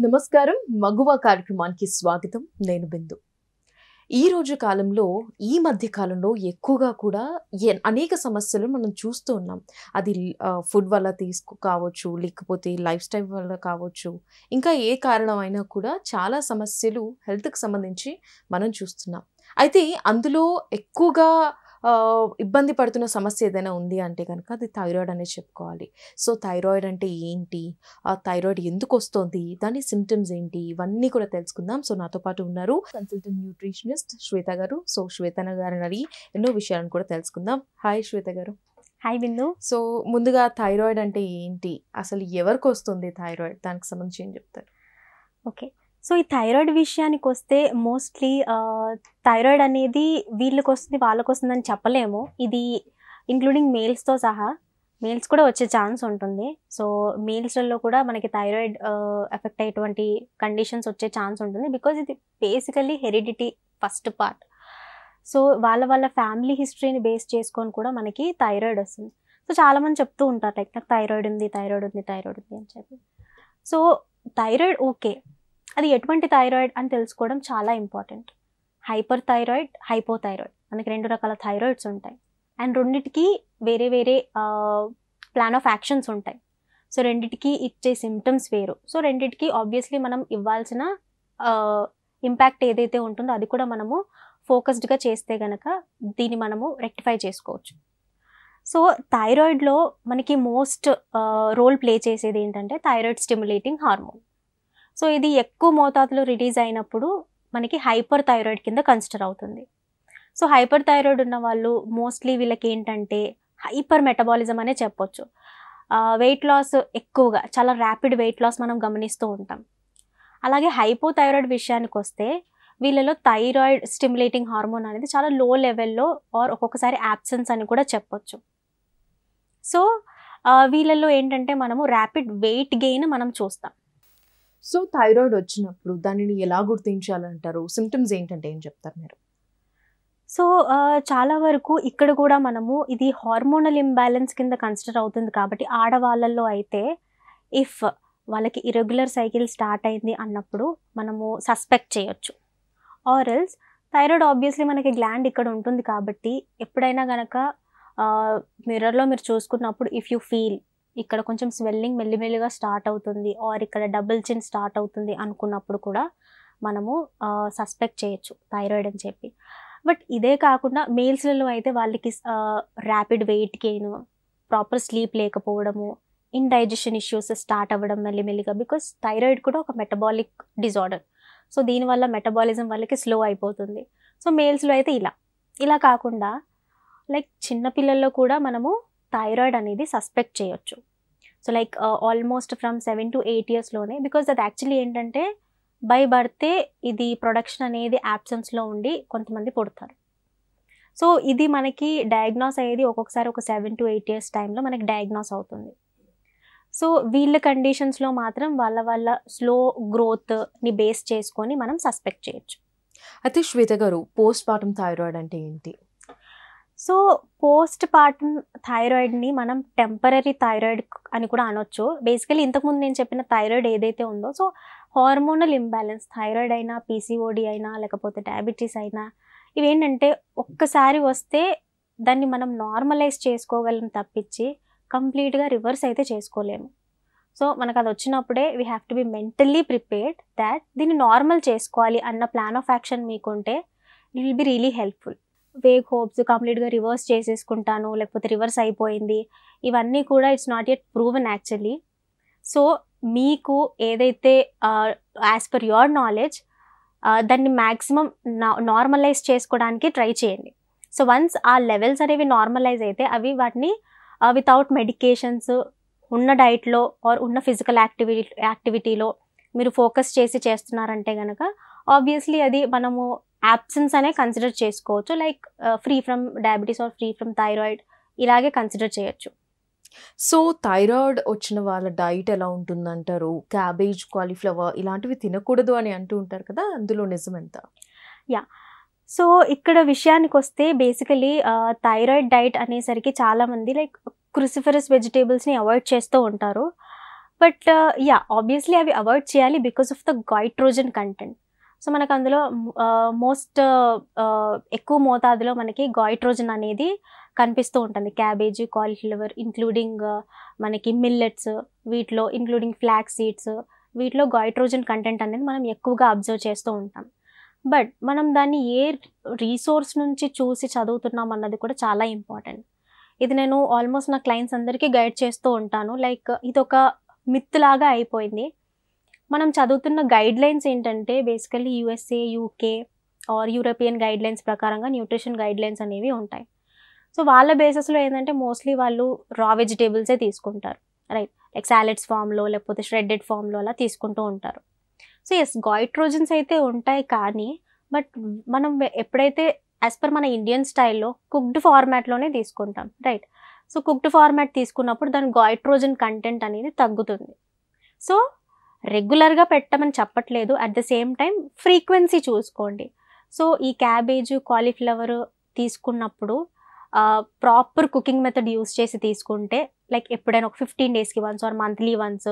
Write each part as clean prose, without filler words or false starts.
నమస్కారం మగువ కార్యక్రమానికి స్వాగతం. నేను బిందు. ఈ రోజు కాలంలో ఈ మధ్య కాలంలో ఎక్కువగా కూడా అనేక సమస్యలు మనం చూస్తూ ఉన్నాం. అది ఫుడ్ వల్ల కావచ్చు, లేకపోతే లైఫ్ స్టైల్ వల్ల కావచ్చు, ఇంకా ఏ కారణమైనా కూడా చాలా సమస్యలు హెల్త్‌కి సంబంధించి మనం చూస్తున్నాం. అయితే అందులో ఎక్కువగా ఇబ్బంది పడుతున్న సమస్య ఏదైనా ఉంది అంటే గనక అది థైరాయిడ్ అనే చెప్పుకోవాలి. సో, థైరాయిడ్ అంటే ఏంటి? ఆ థైరాయిడ్ ఎందుకొస్తోంది? దాని సింప్టమ్స్ ఏంటి? ఇవన్నీ కూడా తెలుసుకుందాం. సో, నాతో పాటు ఉన్నారు కన్సల్టెంట్ న్యూట్రిషనిస్ట్ శ్వేత గారు. సో, శ్వేత గారిని అడిగి ఎన్నో విషయాలను కూడా తెలుసుకుందాం. హాయ్ శ్వేత గారు. హాయ్ బిందు. సో, ముందుగా థైరాయిడ్ అంటే ఏంటి? అసలు ఎవరికొస్తుంది థైరాయిడ్? దానికి సంబంధించి ఏం చెప్తారు? ఓకే. సో, ఈ థైరాయిడ్ విషయానికొస్తే మోస్ట్‌లీ థైరాయిడ్ అనేది వీళ్ళకొస్తుంది, వాళ్ళకొస్తుందని చెప్పలేము. ఇది ఇంక్లూడింగ్ మేల్స్‌తో సహా మేల్స్ కూడా వచ్చే ఛాన్స్ ఉంటుంది. సో, మేల్స్‌లలో కూడా మనకి థైరాయిడ్ ఎఫెక్ట్ అయ్యేటువంటి కండిషన్స్ వచ్చే ఛాన్స్ ఉంటుంది. బికాజ్ ఇది basically heredity first part. So, వాళ్ళ ఫ్యామిలీ హిస్టరీని బేస్ చేసుకొని కూడా మనకి థైరాయిడ్ వస్తుంది. సో, చాలామంది చెప్తూ ఉంటారు లైక్ నాకు థైరాయిడ్ ఉంది అని చెప్పి. So, thyroid okay. అది ఎటువంటి థైరాయిడ్ అని తెలుసుకోవడం చాలా ఇంపార్టెంట్. హైపర్ థైరాయిడ్, హైపోథైరాయిడ్ మనకి 2 రకాల థైరాయిడ్స్ ఉంటాయి. అండ్ రెండిటికి వేరే ప్లాన్ ఆఫ్ యాక్షన్స్ ఉంటాయి. సో, రెండిటికి ఇచ్చే సిమ్టమ్స్ వేరు. సో, రెండిటికి ఆబ్వియస్లీ మనం ఇవ్వాల్సిన ఇంపాక్ట్ ఏదైతే ఉంటుందో అది కూడా మనము ఫోకస్డ్గా చేస్తే గనక దీన్ని మనము రెక్టిఫై చేసుకోవచ్చు. సో, థైరాయిడ్లో మనకి మోస్ట్ రోల్ ప్లే చేసేది ఏంటంటే థైరాయిడ్ స్టిమ్యులేటింగ్ హార్మోన్. సో, ఇది ఎక్కువ మోతాదులో రిలీజ్ అయినప్పుడు మనకి హైపర్ థైరాయిడ్ కింద కన్సిడర్ అవుతుంది. సో, హైపర్ థైరాయిడ్ ఉన్న వాళ్ళు మోస్ట్లీ వీళ్ళకి ఏంటంటే హైపర్ మెటబాలిజం అనే చెప్పొచ్చు. వెయిట్ లాస్ ఎక్కువగా, చాలా ర్యాపిడ్ వెయిట్ లాస్ మనం గమనిస్తూ ఉంటాం. అలాగే హైపోథైరాయిడ్ విషయానికి వస్తే వీళ్ళలో థైరాయిడ్ స్టిమ్యులేటింగ్ హార్మోన్ అనేది చాలా లో లెవెల్లో ఆర్ ఒక్కొక్కసారి యాబ్సెన్స్ అని కూడా చెప్పొచ్చు. సో, వీళ్ళలో ఏంటంటే మనము ర్యాపిడ్ వెయిట్ గెయిన్ మనం చూస్తాం. సో, థైరాయిడ్ వచ్చినప్పుడు దానిని ఎలా గుర్తించాలంటారు? సిమ్టమ్స్ ఏంటంటే ఏం చెప్తారు మీరు? సో, చాలా వరకు ఇక్కడ కూడా మనము ఇది హార్మోనల్ ఇంబ్యాలెన్స్ కింద కన్సిడర్ అవుతుంది కాబట్టి ఆడవాళ్ళల్లో అయితే ఇఫ్ వాళ్ళకి ఇర్రెగ్యులర్ సైకిల్ స్టార్ట్ అయింది అన్నప్పుడు మనము సస్పెక్ట్ చేయొచ్చు. ఆర్ ఎల్స్ థైరాయిడ్ ఆబ్వియస్లీ మనకి గ్లాండ్ ఇక్కడ ఉంటుంది కాబట్టి ఎప్పుడైనా గనక మిర్రర్లో మీరు చూసుకున్నప్పుడు ఇఫ్ యూ ఫీల్ ఇక్కడ కొంచెం స్వెల్లింగ్ మెల్లిమెల్లిగా స్టార్ట్ అవుతుంది ఆర్ ఇక్కడ డబుల్ చిన్ స్టార్ట్ అవుతుంది అనుకున్నప్పుడు కూడా మనము సస్పెక్ట్ చేయొచ్చు థైరాయిడ్ అని చెప్పి. బట్ ఇదే కాకుండా మేల్స్లలో అయితే వాళ్ళకి rapid weight gain, proper sleep లేకపోవడము, ఇండైజెషన్ ఇష్యూస్ స్టార్ట్ అవ్వడం మెల్లిమెల్లిగా. బికాస్ థైరాయిడ్ కూడా ఒక మెటబాలిక్ డిజార్డర్. సో, దీనివల్ల మెటబాలిజం వాళ్ళకి స్లో అయిపోతుంది. సో, మేల్స్లో అయితే ఇలా కాకుండా లైక్ చిన్నపిల్లల్లో కూడా మనము థైరాయిడ్ అనేది సస్పెక్ట్ చేయొచ్చు. So, like almost from 7 to 8 ఇయర్స్లోనే. బికాజ్ అది యాక్చువల్లీ ఏంటంటే బై బర్తే ఇది ప్రొడక్షన్ అనేది యాబ్సెన్స్లో ఉండి కొంతమంది పుడతారు. సో, ఇది మనకి డయాగ్నోస్ అయ్యేది ఒక్కొక్కసారి ఒక 7 to 8 ఇయర్స్ టైంలో మనకి డయాగ్నోస్ అవుతుంది. సో, వీళ్ళ కండిషన్స్లో మాత్రం వాళ్ళ స్లో గ్రోత్ని బేస్ చేసుకొని మనం సస్పెక్ట్ చేయొచ్చు. అయితే శ్వేత గారు, పోస్ట్ పార్టమ్ థైరాయిడ్ అంటే ఏంటి? సో, పోస్ట్ పార్టమ్ థైరాయిడ్ని మనం టెంపరరీ థైరాయిడ్ అని కూడా అనొచ్చు. బేసికలీ ఇంతకుముందు నేను చెప్పిన థైరాయిడ్ ఏదైతే ఉందో, సో హార్మోనల్ ఇంబ్యాలెన్స్ థైరాయిడ్ అయినా, పీసీఓడి అయినా, లేకపోతే డయాబెటీస్ అయినా, ఇవేంటంటే ఒక్కసారి వస్తే దాన్ని మనం నార్మలైజ్ చేసుకోగలం తప్పించి కంప్లీట్గా రివర్స్ అయితే చేసుకోలేము. సో, మనకు అది వచ్చినప్పుడే we have to be mentally prepared that దీన్ని నార్మల్ చేసుకోవాలి అన్న ప్లాన్ ఆఫ్ యాక్షన్ మీకుంటే it will be really helpful. Vague hopes కంప్లీట్గా రివర్స్ చేసేసుకుంటాను లేకపోతే రివర్స్ అయిపోయింది, ఇవన్నీ కూడా it's not yet proven actually. So, మీకు ఏదైతే యాజ్ పర్ యువర్ నాలెడ్జ్ దాన్ని మ్యాక్సిమం నార్మలైజ్ చేసుకోవడానికి ట్రై చేయండి. సో, వన్స్ ఆ లెవెల్స్ అనేవి నార్మలైజ్ అయితే అవి వాటిని వితౌట్ మెడికేషన్స్ ఉన్న డైట్లో ఆర్ ఉన్న ఫిజికల్ యాక్టివిటీలో మీరు ఫోకస్ చేసి చేస్తున్నారంటే కనుక ఆబ్వియస్లీ అది మనము యాబ్సెన్స్ అనే కన్సిడర్ చేసుకోవచ్చు. Like free from diabetes or free from thyroid ఇలాగే కన్సిడర్ చేయొచ్చు. సో, థైరాయిడ్ వచ్చిన వాళ్ళ డైట్ ఎలా ఉంటుందంటారు? క్యాబేజ్, కాలీఫ్లవర్ ఇలాంటివి తినకూడదు అని అంటూ ఉంటారు కదా, అందులో నిజం ఎంత? సో, ఇక్కడ విషయానికి వస్తే బేసికలీ థైరాయిడ్ డైట్ అనేసరికి చాలామంది లైక్ క్రూసిఫరస్ వెజిటేబుల్స్ని అవాయిడ్ చేస్తూ ఉంటారు. బట్ యా ఆబ్వియస్లీ అవి అవాయిడ్ చేయాలి because of the goitrogen content. So మనకు అందులో మోస్ట్ ఎక్కువ మోతాదులో మనకి గైట్రోజన్ అనేది కనిపిస్తూ ఉంటుంది. క్యాబేజీ, కాలీఫ్లవర్ ఇంక్లూడింగ్ మనకి మిల్లెట్స్, వీటిలో ఇంక్లూడింగ్ ఫ్లాక్స్ సీడ్స్, వీటిలో గైట్రోజన్ కంటెంట్ అనేది మనం ఎక్కువగా అబ్జర్వ్ చేస్తూ ఉంటాం. బట్ మనం దాన్ని ఏ రీసోర్స్ నుంచి చూసి చదువుతున్నాం అన్నది కూడా చాలా ఇంపార్టెంట్. ఇది నేను ఆల్మోస్ట్ నా క్లయింట్స్ అందరికీ గైడ్ చేస్తూ ఉంటాను. లైక్ ఇది ఒక మిత్ లాగా అయిపోయింది. మనం చదువుతున్న గైడ్ లైన్స్ ఏంటంటే basically USA, UK or European guide lines ప్రకారంగా న్యూట్రిషన్ గైడ్ లైన్స్ అనేవి ఉంటాయి. సో వాళ్ళ బేసిస్లో ఏంటంటే మోస్ట్లీ వాళ్ళు రా వెజిటేబుల్సే తీసుకుంటారు, రైట్? లైక్ సాలెడ్స్ ఫామ్లో లేకపోతే ష్రెడెడ్ ఫామ్లో అలా తీసుకుంటూ ఉంటారు. సో ఎస్, గైట్రోజన్స్ అయితే ఉంటాయి, కానీ బట్ మనం ఎప్పుడైతే యాజ్ పర్ మన ఇండియన్ స్టైల్లో కుక్డ్ ఫార్మాట్లోనే తీసుకుంటాం, రైట్? సో కుక్డ్ ఫార్మాట్ తీసుకున్నప్పుడు దాని గైట్రోజన్ కంటెంట్ అనేది తగ్గుతుంది. సో రెగ్యులర్గా పెట్టమని చెప్పట్లేదు, at the same time frequency చూసుకోండి. సో ఈ క్యాబేజ్, కాలీఫ్లవర్ తీసుకున్నప్పుడు ప్రాపర్ కుకింగ్ మెథడ్ యూస్ చేసి తీసుకుంటే, లైక్ ఎప్పుడైనా ఒక 15 డేస్కి వన్స్ ఆర్ మంత్లీ వన్స్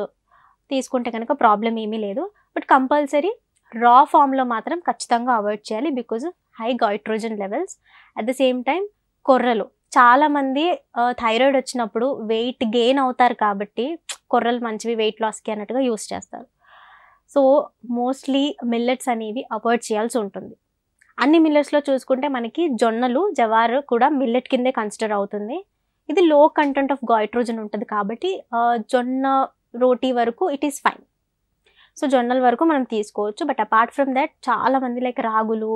తీసుకుంటే కనుక ప్రాబ్లం ఏమీ లేదు. బట్ కంపల్సరీ రా ఫామ్లో మాత్రం ఖచ్చితంగా అవాయిడ్ చేయాలి because high goitrogen levels. At the same time కొర్రలు, చాలామంది థైరాయిడ్ వచ్చినప్పుడు వెయిట్ గెయిన్ అవుతారు కాబట్టి కొర్రలు మంచివి వెయిట్ లాస్కి అన్నట్టుగా యూస్ చేస్తారు. సో మోస్ట్లీ మిల్లెట్స్ అనేవి అవాయిడ్ చేయాల్సి ఉంటుంది. అన్ని మిల్లెట్స్లో చూసుకుంటే మనకి జొన్నలు, జవారు కూడా మిల్లెట్ కిందే కన్సిడర్ అవుతుంది. ఇది లో కంటెంట్ ఆఫ్ గైట్రోజన్ ఉంటుంది కాబట్టి జొన్న రోటీ వరకు ఇట్ ఈస్ ఫైన్. సో జొన్నల వరకు మనం తీసుకోవచ్చు. బట్ అపార్ట్ ఫ్రమ్ దాట్ చాలామంది లైక్ రాగులు,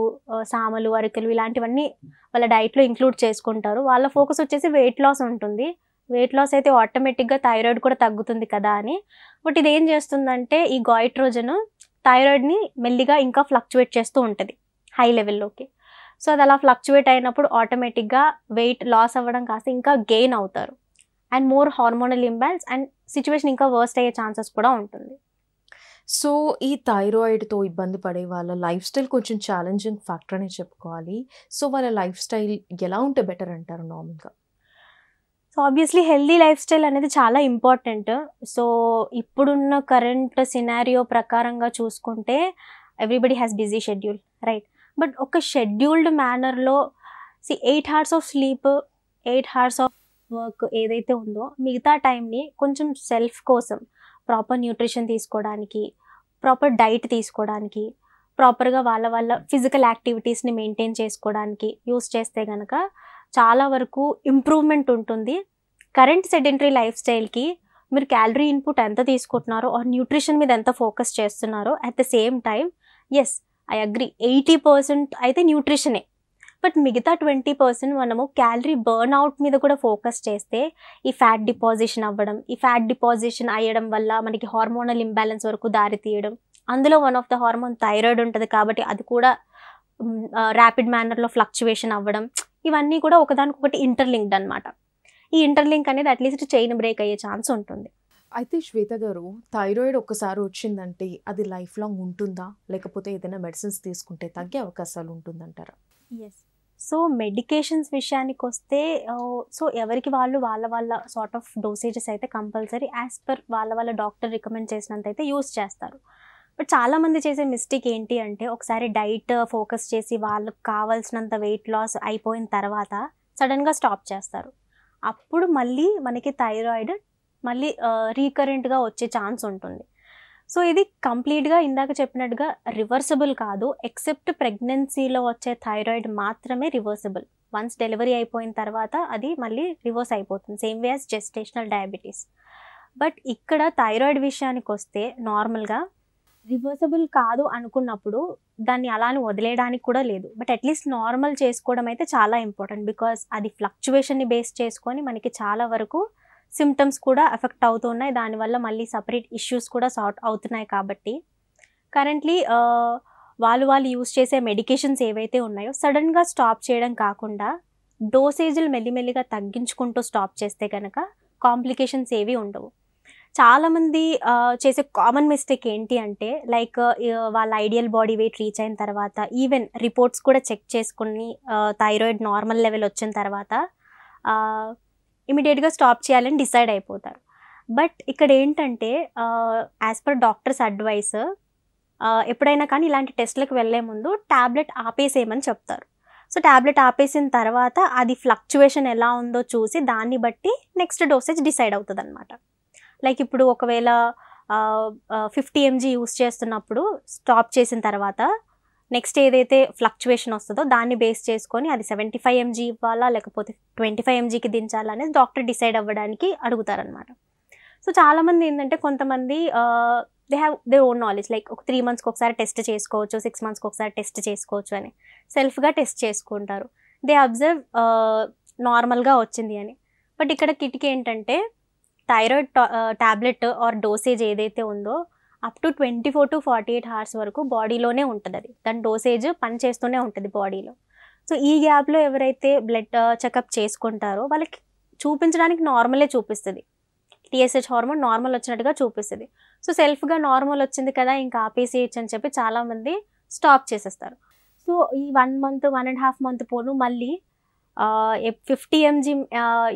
సామలు, అరికెలు ఇలాంటివన్నీ వాళ్ళ డైట్లో ఇంక్లూడ్ చేసుకుంటారు. వాళ్ళ ఫోకస్ వచ్చేసి వెయిట్ లాస్ ఉంటుంది. వెయిట్ లాస్ అయితే ఆటోమేటిక్గా థైరాయిడ్ కూడా తగ్గుతుంది కదా అని. బట్ ఇది ఏం చేస్తుందంటే ఈ గైట్రోజన్ థైరాయిడ్ని మెల్లిగా ఇంకా ఫ్లక్చువేట్ చేస్తూ ఉంటుంది హై లెవెల్లోకి. సో అది అలా ఫ్లక్చువేట్ అయినప్పుడు ఆటోమేటిక్గా వెయిట్ లాస్ అవ్వడం కాస్త ఇంకా గెయిన్ అవుతారు and more hormonal imbalance and situation ఇంకా వర్స్ట్ అయ్యే ఛాన్సెస్ కూడా ఉంటుంది. సో ఈ థైరాయిడ్తో ఇబ్బంది పడే వాళ్ళ లైఫ్ స్టైల్ కొంచెం ఛాలెంజింగ్ ఫ్యాక్టర్ అనే చెప్పుకోవాలి. సో వాళ్ళ లైఫ్ స్టైల్ ఎలా ఉంటే బెటర్ అంటారు నార్మల్గా? So obviously healthy lifestyle అనేది చాలా ఇంపార్టెంట్. సో ఇప్పుడున్న కరెంట్ సినారియో ప్రకారంగా చూసుకుంటే everybody has busy schedule, right? But ఒక షెడ్యూల్డ్ మేనర్లో 8 hours of sleep, 8 hours of work ఏదైతే ఉందో మిగతా టైంని కొంచెం సెల్ఫ్ కోసం ప్రాపర్ న్యూట్రిషన్ తీసుకోవడానికి, ప్రాపర్ డైట్ తీసుకోవడానికి, ప్రాపర్గా వాళ్ళ ఫిజికల్ యాక్టివిటీస్ని మెయింటైన్ చేసుకోవడానికి యూస్ చేస్తే కనుక చాలా వరకు ఇంప్రూవ్మెంట్ ఉంటుంది. కరెంట్ సెడెంటరీ లైఫ్ స్టైల్కి మీరు క్యాలరీ ఇన్పుట్ ఎంత తీసుకుంటున్నారో ఆర్ న్యూట్రిషన్ మీద ఎంత ఫోకస్ చేస్తున్నారో at the same time yes I agree 80% అయితే న్యూట్రిషనే. బట్ మిగతా 20% మనము క్యాలరీ బర్న్ అవుట్ మీద కూడా ఫోకస్ చేస్తే ఈ ఫ్యాట్ డిపాజిషన్ అవ్వడం, ఈ ఫ్యాట్ డిపాజిషన్ అయ్యడం వల్ల మనకి హార్మోనల్ ఇంబ్యాలెన్స్ వరకు దారి తీయడం. అందులో one of the hormone thyroid ఉంటుంది కాబట్టి అది కూడా ర్యాపిడ్ మేనర్లో ఫ్లక్చువేషన్ అవ్వడం, ఇవన్నీ కూడా ఒకదానికొకటి ఇంటర్లింక్డ్ అనమాట. ఈ ఇంటర్లింక్ అనేది అట్లీస్ట్ చైన్ బ్రేక్ అయ్యే ఛాన్స్ ఉంటుంది. అయితే శ్వేత గారు, థైరాయిడ్ ఒక్కసారి వచ్చిందంటే అది లైఫ్ లాంగ్ ఉంటుందా, లేకపోతే ఏదైనా మెడిసిన్స్ తీసుకుంటే తగ్గే అవకాశాలు ఉంటుందంటారా? ఎస్. సో మెడికేషన్స్ విషయానికి వస్తే సో ఎవరికి వాళ్ళ సార్ట్ ఆఫ్ డోసేజెస్ అయితే కంపల్సరీ యాజ్ పర్ వాళ్ళ డాక్టర్ రికమెండ్ చేసినంత అయితే యూస్ చేస్తారు. బట్ చాలామంది చేసే మిస్టేక్ ఏంటి అంటే ఒకసారి డైట్ ఫోకస్ చేసి వాళ్ళకు కావాల్సినంత వెయిట్ లాస్ అయిపోయిన తర్వాత సడన్గా స్టాప్ చేస్తారు. అప్పుడు మళ్ళీ మనకి థైరాయిడ్ మళ్ళీ రీకరెంట్గా వచ్చే ఛాన్స్ ఉంటుంది. సో ఇది కంప్లీట్గా ఇందాక చెప్పినట్టుగా రివర్సబుల్ కాదు. ఎక్సెప్ట్ ప్రెగ్నెన్సీలో వచ్చే థైరాయిడ్ మాత్రమే రివర్సబుల్. వన్స్ డెలివరీ అయిపోయిన తర్వాత అది మళ్ళీ రివర్స్ అయిపోతుంది, same way as gestational diabetes. But ఇక్కడ థైరాయిడ్ విషయానికి వస్తే నార్మల్గా రివర్సబుల్ కాదు అనుకున్నప్పుడు దాన్ని అలానే వదిలేయడానికి కూడా లేదు. బట్ అట్లీస్ట్ నార్మల్ చేసుకోవడం అయితే చాలా ఇంపార్టెంట్. బికాస్ అది ఫ్లక్చువేషన్ని బేస్ చేసుకొని మనకి చాలా వరకు సిమ్టమ్స్ కూడా ఎఫెక్ట్ అవుతున్నాయి. దానివల్ల మళ్ళీ సపరేట్ ఇష్యూస్ కూడా సార్ట్ అవుతున్నాయి. కాబట్టి కరెంట్లీ వాళ్ళు యూస్ చేసే మెడికేషన్స్ ఏవైతే ఉన్నాయో సడన్గా స్టాప్ చేయడం కాకుండా డోసేజులు మెల్లిమెల్లిగా తగ్గించుకుంటూ స్టాప్ చేస్తే కనుక కాంప్లికేషన్స్ ఏవి ఉండవు. చాలామంది చేసే కామన్ మిస్టేక్ ఏంటి అంటే లైక్ వాళ్ళ ఐడియల్ బాడీ వెయిట్ రీచ్ అయిన తర్వాత ఈవెన్ రిపోర్ట్స్ కూడా చెక్ చేసుకుని థైరాయిడ్ నార్మల్ లెవెల్ వచ్చిన తర్వాత ఇమీడియట్గా స్టాప్ చేయాలని డిసైడ్ అయిపోతారు. బట్ ఇక్కడ ఏంటంటే యాజ్ పర్ డాక్టర్స్ అడ్వైస్ ఎప్పుడైనా కానీ ఇలాంటి టెస్ట్లకు వెళ్ళే ముందు ట్యాబ్లెట్ ఆపేసేయమని చెప్తారు. సో ట్యాబ్లెట్ ఆపేసిన తర్వాత అది ఫ్లక్చువేషన్ ఎలా ఉందో చూసి దాన్ని బట్టి నెక్స్ట్ డోసేజ్ డిసైడ్ అవుతుంది అనమాట. లైక్ ఇప్పుడు ఒకవేళ 50 mg యూస్ చేస్తున్నప్పుడు స్టాప్ చేసిన తర్వాత నెక్స్ట్ ఏదైతే ఫ్లక్చువేషన్ వస్తుందో దాన్ని బేస్ చేసుకొని అది 75 mg ఇవ్వాలా లేకపోతే 25 mgకి దించాలా అనేది డాక్టర్ డిసైడ్ అవ్వడానికి అడుగుతారనమాట. సో చాలామంది ఏంటంటే కొంతమంది they have their own knowledge, like ఒక 3 monthsకి ఒకసారి టెస్ట్ చేసుకోవచ్చు, 6 monthsకి ఒకసారి టెస్ట్ చేసుకోవచ్చు అని సెల్ఫ్గా టెస్ట్ చేసుకుంటారు. దే అబ్జర్వ్ నార్మల్గా వచ్చింది అని. బట్ ఇక్కడ కిటికీ ఏంటంటే థైరాయిడ్ ట్యాబ్లెట్ ఆర్ డోసేజ్ ఏదైతే ఉందో అప్ టు 24 to 48 hours వరకు బాడీలోనే ఉంటుంది. అది దాని డోసేజ్ పనిచేస్తూనే ఉంటుంది బాడీలో. సో ఈ గ్యాప్లో ఎవరైతే బ్లడ్ చెకప్ చేసుకుంటారో వాళ్ళకి చూపించడానికి నార్మలే చూపిస్తుంది, TSH హార్మోన్ నార్మల్ వచ్చినట్టుగా చూపిస్తుంది. సో సెల్ఫ్గా నార్మల్ వచ్చింది కదా ఇంకా ఆపేసేయచ్చు అని చెప్పి చాలామంది స్టాప్ చేసేస్తారు. సో ఈ 1 month 1.5 month పోను మళ్ళీ 50 mg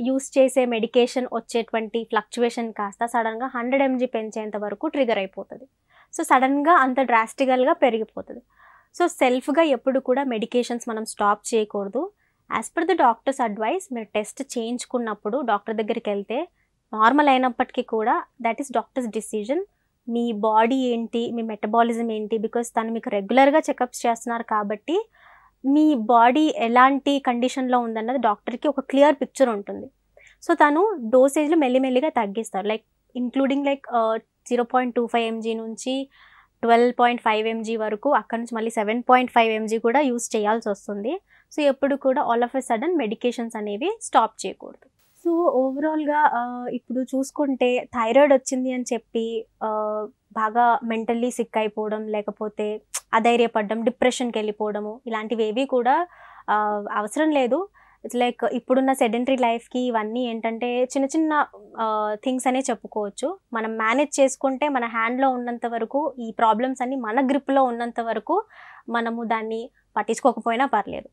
యూస్ చేసే మెడికేషన్ వచ్చేటువంటి ఫ్లక్చువేషన్ కాస్త సడన్గా 100 mg పెంచేంత వరకు ట్రిగర్ అయిపోతుంది. సో సడన్గా అంత డ్రాస్టికల్గా పెరిగిపోతుంది. సో సెల్ఫ్గా ఎప్పుడు కూడా మెడికేషన్స్ మనం స్టాప్ చేయకూడదు. As per the doctors advice మీరు టెస్ట్ చేయించుకున్నప్పుడు డాక్టర్ దగ్గరికి వెళ్తే నార్మల్ అయినప్పటికీ కూడా that is doctors decision. Me body ఏంటి, మీ మెటబాలిజం ఏంటి, బికాస్ తను మీకు రెగ్యులర్గా చెకప్స్ చేస్తున్నారు కాబట్టి మీ బాడీ ఎలాంటి కండిషన్లో ఉందన్నది డాక్టర్కి ఒక క్లియర్ పిక్చర్ ఉంటుంది. సో తను డోసేజ్లు మెల్లిమెల్లిగా తగ్గిస్తారు, లైక్ ఇంక్లూడింగ్ లైక్ 0.25 mg నుంచి 12.5 mg వరకు, అక్కడ నుంచి మళ్ళీ 7.5 mg కూడా యూస్ చేయాల్సి వస్తుంది. సో ఎప్పుడు కూడా all of a sudden medications అనేవి స్టాప్ చేయకూడదు. సో ఓవరాల్గా ఇప్పుడు చూసుకుంటే థైరాయిడ్ వచ్చింది అని చెప్పి బాగా మెంటల్లీ సిక్ అయిపోవడం, లేకపోతే అధైర్యపడడం, డిప్రెషన్కి వెళ్ళిపోవడము ఇలాంటివి ఏవి కూడా అవసరం లేదు. ఇట్స్ లైక్ ఇప్పుడున్న సెడెంటరీ లైఫ్కి ఇవన్నీ ఏంటంటే చిన్న చిన్న థింగ్స్ అనే చెప్పుకోవచ్చు. మనం మేనేజ్ చేసుకుంటే మన హ్యాండ్లో ఉన్నంత వరకు ఈ ప్రాబ్లమ్స్ అన్నీ మన గ్రిప్లో ఉన్నంత వరకు మనము దాన్ని పట్టించుకోకపోయినా పర్లేదు,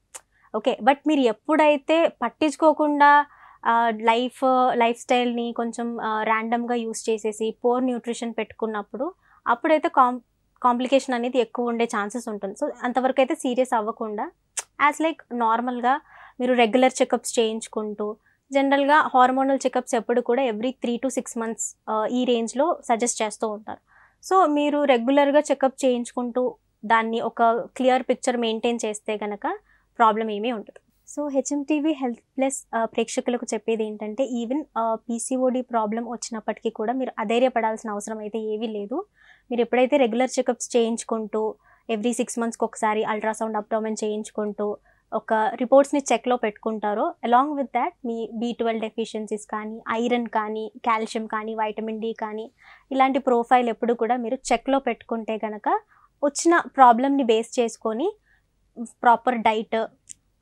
ఓకే. బట్ మీరు ఎప్పుడైతే పట్టించుకోకుండా లైఫ్ స్టైల్ని కొంచెం ర్యాండమ్గా యూస్ చేసేసి పోర్ న్యూట్రిషన్ పెట్టుకున్నప్పుడు అప్పుడైతే కాంప్లికేషన్ అనేది ఎక్కువ ఉండే ఛాన్సెస్ ఉంటుంది. సో అంతవరకు అయితే సీరియస్ అవ్వకుండా యాజ్ లైక్ నార్మల్గా మీరు రెగ్యులర్ చెకప్స్ చేయించుకుంటూ, జనరల్గా హార్మోనల్ చెకప్స్ ఎప్పుడు కూడా ఎవ్రీ 3 to 6 months ఈ రేంజ్లో సజెస్ట్ చేస్తూ ఉంటారు. సో మీరు రెగ్యులర్గా చెకప్ చేయించుకుంటూ దాన్ని ఒక క్లియర్ పిక్చర్ మెయింటైన్ చేస్తే కనుక ప్రాబ్లం ఏమీ ఉండదు. సో HMTV హెల్త్ ప్లస్ ప్రేక్షకులకు చెప్పేది ఏంటంటే ఈవెన్ PCOD ప్రాబ్లం వచ్చినప్పటికీ కూడా మీరు అధైర్యపడాల్సిన అవసరం అయితే ఏమీ లేదు. మీరు ఎప్పుడైతే రెగ్యులర్ చెకప్స్ చేయించుకుంటూ ఎవ్రీ 6 monthsకి ఒకసారి అల్ట్రాసౌండ్ అబ్డామెన్ చేయించుకుంటూ ఒక రిపోర్ట్స్ని చెక్లో పెట్టుకుంటారో అలాంగ్ విత్ దాట్ మీ B12 డెఫిషియన్సీస్ కానీ, ఐరన్ కానీ, కాల్షియం కానీ, వైటమిన్ D కానీ ఇలాంటి ప్రొఫైల్ ఎప్పుడు కూడా మీరు చెక్లో పెట్టుకుంటే కనుక వచ్చిన ప్రాబ్లమ్ని బేస్ చేసుకొని ప్రాపర్ డైట్,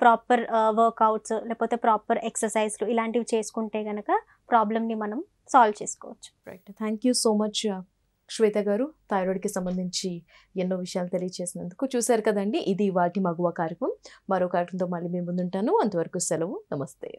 ప్రాపర్ వర్కౌట్స్ లేకపోతే ప్రాపర్ ఎక్సర్సైజ్లు ఇలాంటివి చేసుకుంటే కనుక ప్రాబ్లమ్ని మనం సాల్వ్ చేసుకోవచ్చు. Right, thank you so much Shweta గారు, థైరాయిడ్కి సంబంధించి ఎన్నో విషయాలు తెలియజేసినందుకు. చూశారు కదండి, ఇది వాటి మగువ కార్యక్రమం. మరో కార్యక్రమంతో మళ్ళీ మీ ముందుంటాను. అంతవరకు సెలవు, నమస్తే.